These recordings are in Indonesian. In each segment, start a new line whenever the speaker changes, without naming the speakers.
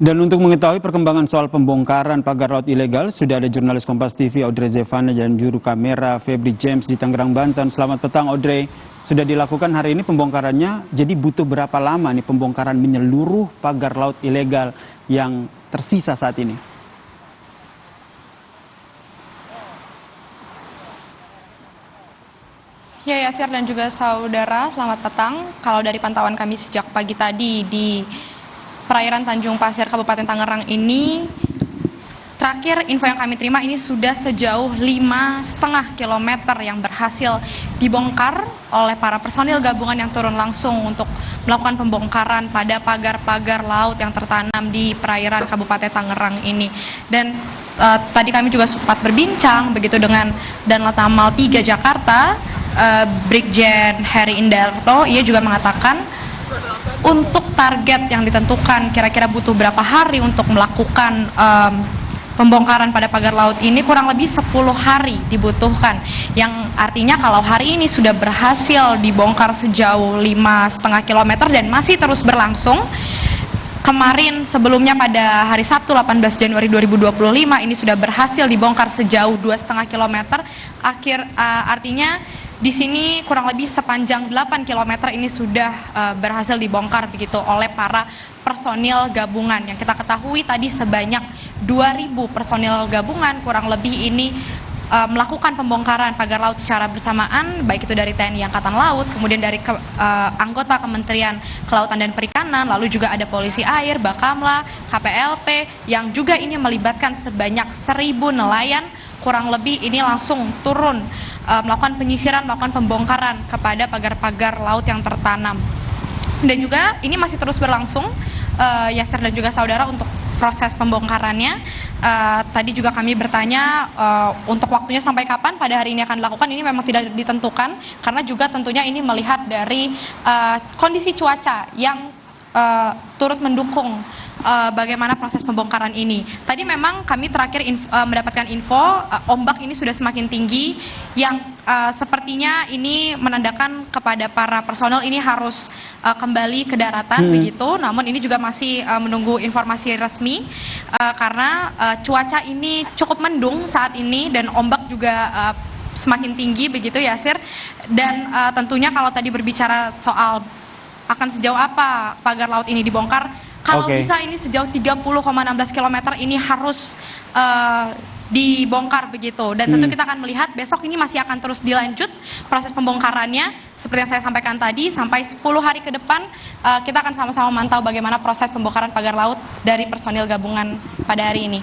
Dan untuk mengetahui perkembangan soal pembongkaran pagar laut ilegal, sudah ada jurnalis Kompas TV Audrey Zevana dan juru kamera Febri James di Tangerang, Banten. Selamat petang Audrey. Sudah dilakukan hari ini pembongkarannya, jadi butuh berapa lama nih pembongkaran menyeluruh pagar laut ilegal yang tersisa saat ini?
Ya, Yasir dan juga saudara, selamat petang. Kalau dari pantauan kami sejak pagi tadi di perairan Tanjung Pasir Kabupaten Tangerang ini, terakhir info yang kami terima ini sudah sejauh 5,5 kilometer yang berhasil dibongkar oleh para personil gabungan yang turun langsung untuk melakukan pembongkaran pada pagar-pagar laut yang tertanam di perairan Kabupaten Tangerang ini. Dan tadi kami juga sempat berbincang begitu dengan Danlanut Amal 3 Jakarta, Brigjen Heri Indarto. Ia juga mengatakan untuk target yang ditentukan kira-kira butuh berapa hari untuk melakukan pembongkaran pada pagar laut ini, kurang lebih 10 hari dibutuhkan, yang artinya kalau hari ini sudah berhasil dibongkar sejauh 5,5 kilometer dan masih terus berlangsung. Kemarin sebelumnya pada hari Sabtu 18 Januari 2025 ini sudah berhasil dibongkar sejauh 2,5 kilometer. Artinya di sini kurang lebih sepanjang 8 km ini sudah berhasil dibongkar begitu oleh para personil gabungan. Yang kita ketahui tadi sebanyak 2.000 personil gabungan kurang lebih ini melakukan pembongkaran pagar laut secara bersamaan, baik itu dari TNI Angkatan Laut, kemudian dari anggota Kementerian Kelautan dan Perikanan, lalu juga ada Polisi Air, Bakamla, KPLP, yang juga ini melibatkan sebanyak 1.000 nelayan, kurang lebih ini langsung turun melakukan penyisiran, melakukan pembongkaran kepada pagar-pagar laut yang tertanam. Dan juga ini masih terus berlangsung, Yasir dan juga saudara, untuk proses pembongkarannya. Tadi juga kami bertanya untuk waktunya sampai kapan pada hari ini akan dilakukan. Ini memang tidak ditentukan karena juga tentunya ini melihat dari kondisi cuaca yang turut mendukung bagaimana proses pembongkaran ini. Tadi memang kami terakhir mendapatkan info ombak ini sudah semakin tinggi, yang sepertinya ini menandakan kepada para personel ini harus kembali ke daratan begitu. Namun ini juga masih menunggu informasi resmi karena cuaca ini cukup mendung saat ini dan ombak juga semakin tinggi begitu, Yasir. Dan tentunya kalau tadi berbicara soal akan sejauh apa pagar laut ini dibongkar, kalau bisa ini sejauh 30,16 km ini harus dibongkar begitu. Dan tentu kita akan melihat besok ini masih akan terus dilanjut proses pembongkarannya. Seperti yang saya sampaikan tadi, sampai 10 hari ke depan kita akan sama-sama mantau bagaimana proses pembongkaran pagar laut dari personil gabungan pada hari ini.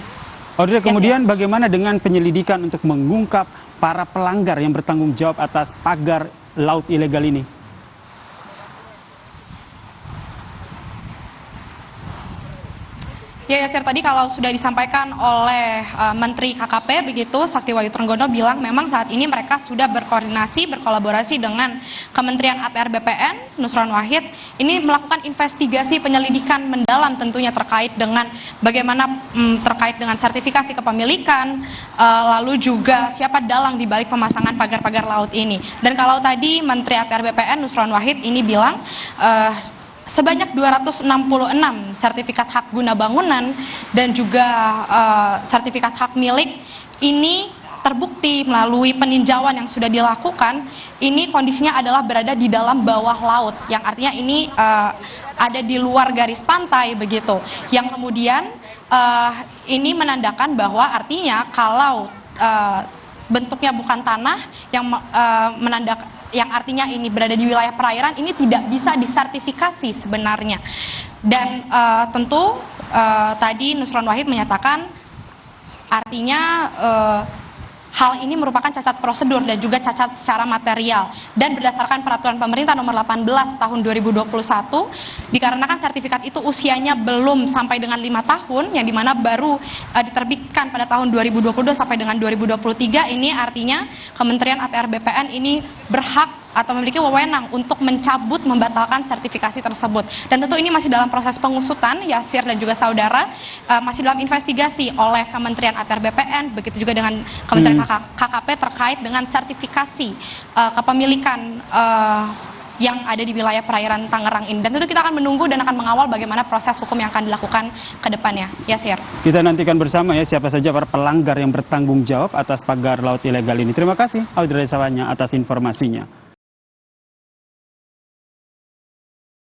Audrey, kemudian bagaimana dengan penyelidikan untuk mengungkap para pelanggar yang bertanggung jawab atas pagar laut ilegal ini?
Ya, Yasir, tadi kalau sudah disampaikan oleh Menteri KKP begitu, Sakti Wahyu Trenggono bilang memang saat ini mereka sudah berkoordinasi, berkolaborasi dengan Kementerian ATR BPN, Nusron Wahid, ini melakukan investigasi penyelidikan mendalam tentunya terkait dengan bagaimana terkait dengan sertifikasi kepemilikan, lalu juga siapa dalang di balik pemasangan pagar-pagar laut ini. Dan kalau tadi Menteri ATR BPN Nusron Wahid ini bilang sebanyak 266 sertifikat hak guna bangunan dan juga sertifikat hak milik ini terbukti melalui peninjauan yang sudah dilakukan. Ini kondisinya adalah berada di dalam bawah laut, yang artinya ini ada di luar garis pantai begitu. Yang kemudian ini menandakan bahwa artinya kalau bentuknya bukan tanah yang artinya ini berada di wilayah perairan, ini tidak bisa disertifikasi sebenarnya. Dan tentu tadi Nusron Wahid menyatakan artinya hal ini merupakan cacat prosedur dan juga cacat secara material. Dan berdasarkan peraturan pemerintah nomor 18 tahun 2021, dikarenakan sertifikat itu usianya belum sampai dengan 5 tahun, yang dimana baru diterbitkan pada tahun 2022 sampai dengan 2023, ini artinya Kementerian ATR BPN ini berhak atau memiliki wewenang untuk mencabut, membatalkan sertifikasi tersebut. Dan tentu ini masih dalam proses pengusutan, Yasir dan juga saudara, masih dalam investigasi oleh Kementerian ATR BPN, begitu juga dengan Kementerian KKP terkait dengan sertifikasi kepemilikan yang ada di wilayah perairan Tangerang ini. Dan tentu kita akan menunggu dan akan mengawal bagaimana proses hukum yang akan dilakukan ke depannya. Yasir.
Kita nantikan bersama ya siapa saja para pelanggar yang bertanggung jawab atas pagar laut ilegal ini. Terima kasih Audrey Savanya atas informasinya.